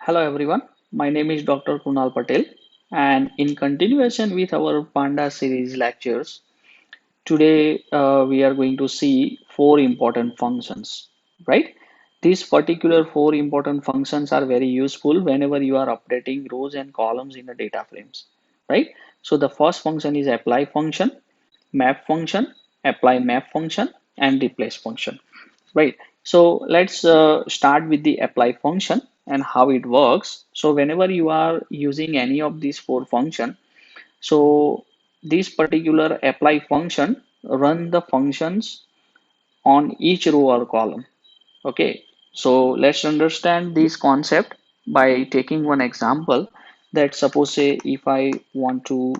Hello everyone, my name is Dr. Kunal Patel, and in continuation with our Panda series lectures, today we are going to see four important functions, right? These particular four important functions are very useful whenever you are updating rows and columns in the data frames, right? So the first function is apply function, map function, apply map function, and replace function. Right. So let's start with the apply function and how it works. So whenever you are using any of these four functions, so this particular apply function run the functions on each row or column. Okay. So let's understand this concept by taking one example that suppose say if I want to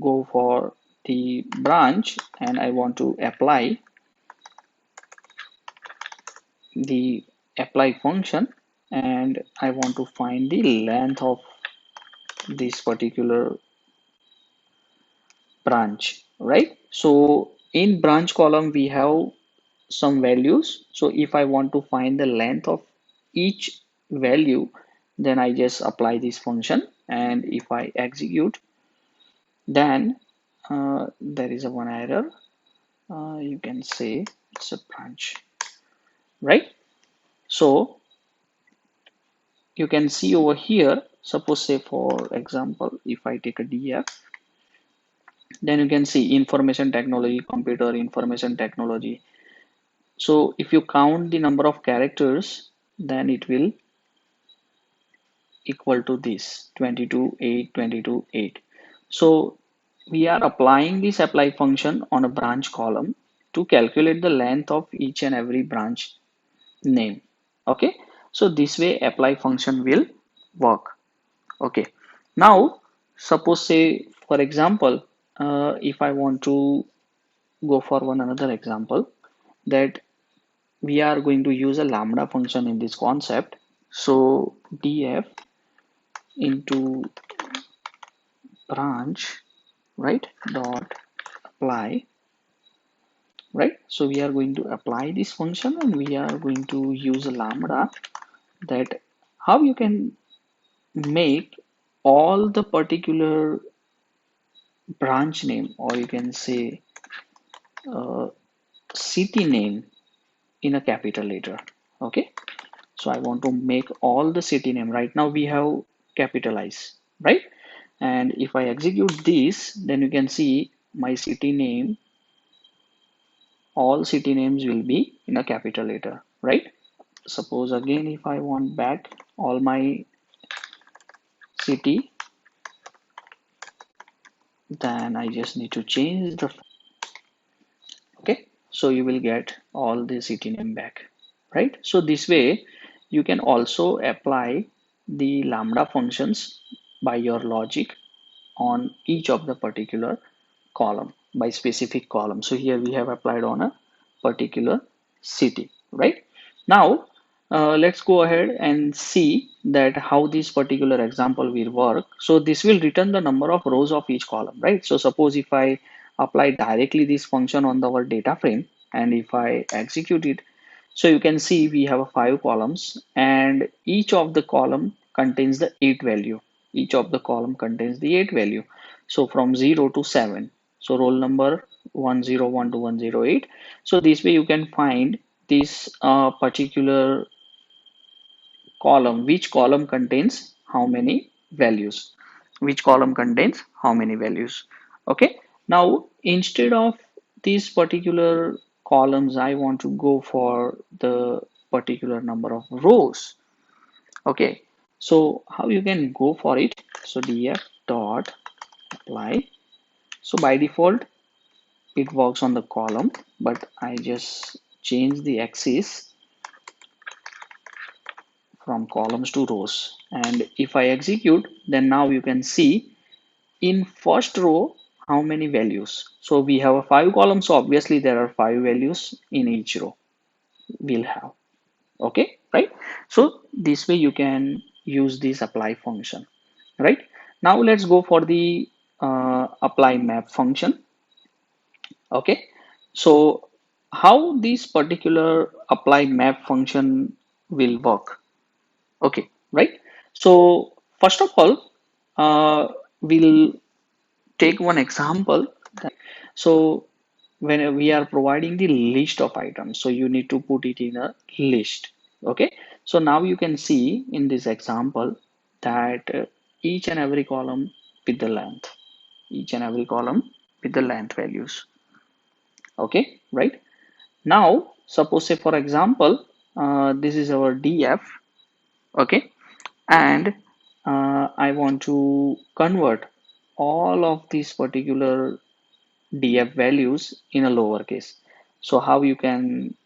go for the branch and I want to apply the apply function and I want to find the length of this particular branch, right? So in branch column we have some values. So if I want to find the length of each value, then I just apply this function, and if I execute, then there is a one error. You can say it's a branch, right? So you can see over here, suppose say for example, if I take a df, then you can see information technology, computer information technology. So if you count the number of characters, then it will equal to this 22 8 22 8. So we are applying this apply function on a branch column to calculate the length of each and every branch name. Okay, so this way apply function will work. Okay, now suppose say for example, if I want to go for one another example, that we are going to use a lambda function in this concept. So df into branch, right, dot apply, right? So we are going to apply this function and we are going to use a lambda, that how you can make all the particular branch name, or you can say uh, city name in a capital letter. Okay, so I want to make all the city name. Right now we have capitalized, right? And if I execute this, then you can see my city name, all city names will be in a capital letter, right? Suppose again if I want back all my city, then I just need to change the, okay, so you will get all the city name back, right? So this way you can also apply the lambda functions by your logic on each of the particular column, by specific column. So here we have applied on a particular city, right? Now let's go ahead and see that how this particular example will work. So this will return the number of rows of each column, right? So suppose if I apply directly this function on our data frame and if I execute it, so you can see we have five columns and each of the column contains the eight value. Each of the column contains the eight value. So from 0 to 7. So roll number 101 to 108. So this way you can find this particular column, which column contains how many values, which column contains how many values. Okay, now instead of these particular columns, I want to go for the particular number of rows. Okay, so how you can go for it? So df dot apply. So by default it works on the column, but I just change the axis from columns to rows, and if I execute, then now you can see in first row how many values. So we have a five columns, so obviously there are five values in each row we'll have. Okay, right? So this way you can use this apply function, right? Now let's go for the apply map function. Okay, so how this particular apply map function will work? Okay, right? So first of all, we'll take one example. So when we are providing the list of items, so you need to put it in a list. Okay. So now you can see in this example that each and every column with the length, each and every column with the length values. Okay. Right. Now, suppose say for example, this is our DF. Okay. And I want to convert all of these particular df values in a lowercase. So how you can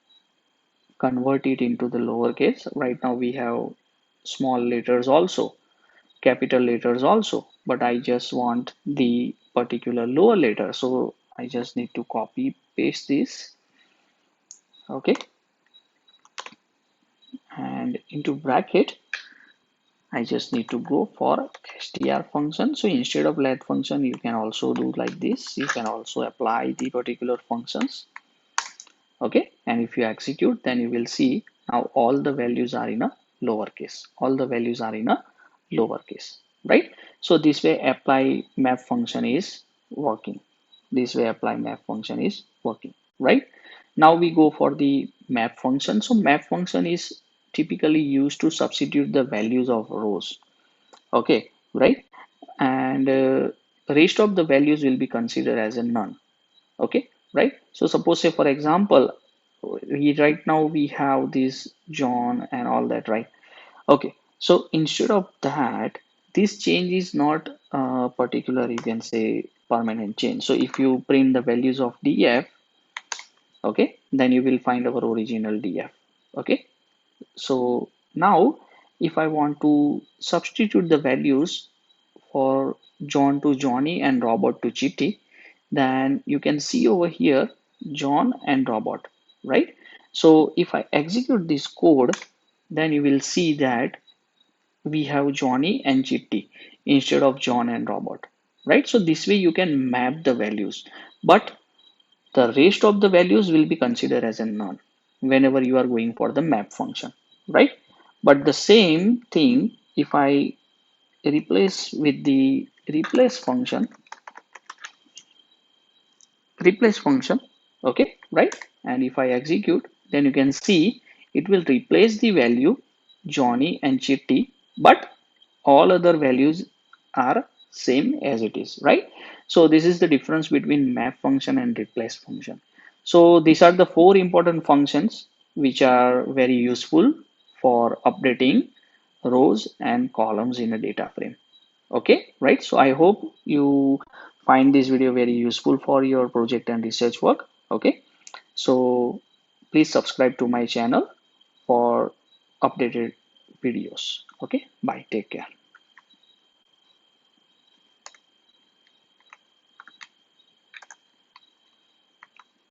convert it into the lowercase? Right now we have small letters also, capital letters also, but I just want the particular lower letter. So I just need to copy paste this. Okay. And into bracket, I just need to go for str function. So instead of let function, you can also do like this. You can also apply the particular functions. Okay, and if you execute, then you will see now all the values are in a lowercase. All the values are in a lowercase, right? So this way apply map function is working. This way apply map function is working, right? Now we go for the map function. So map function is typically used to substitute the values of rows. Okay, right? And rest of the values will be considered as a none. Okay, right? So suppose say for example, we right now we have this John and all that, right? Okay, so instead of that, this change is not particular, you can say permanent change. So if you print the values of df, okay, then you will find our original df. Okay, so now if I want to substitute the values for John to Johnny and Robert to Chitty, then you can see over here John and Robert, right? So if I execute this code, then you will see that we have Johnny and Chitty instead of John and Robert, right? So this way you can map the values, but the rest of the values will be considered as a none whenever you are going for the map function, right? But the same thing, if I replace with the replace function, okay, right? And if I execute, then you can see it will replace the value Johnny and Chitty, but all other values are same as it is, right? So this is the difference between map function and replace function. So these are the four important functions which are very useful for updating rows and columns in a data frame. Okay, right? So I hope you find this video very useful for your project and research work. Okay, so please subscribe to my channel for updated videos. Okay, bye, take care.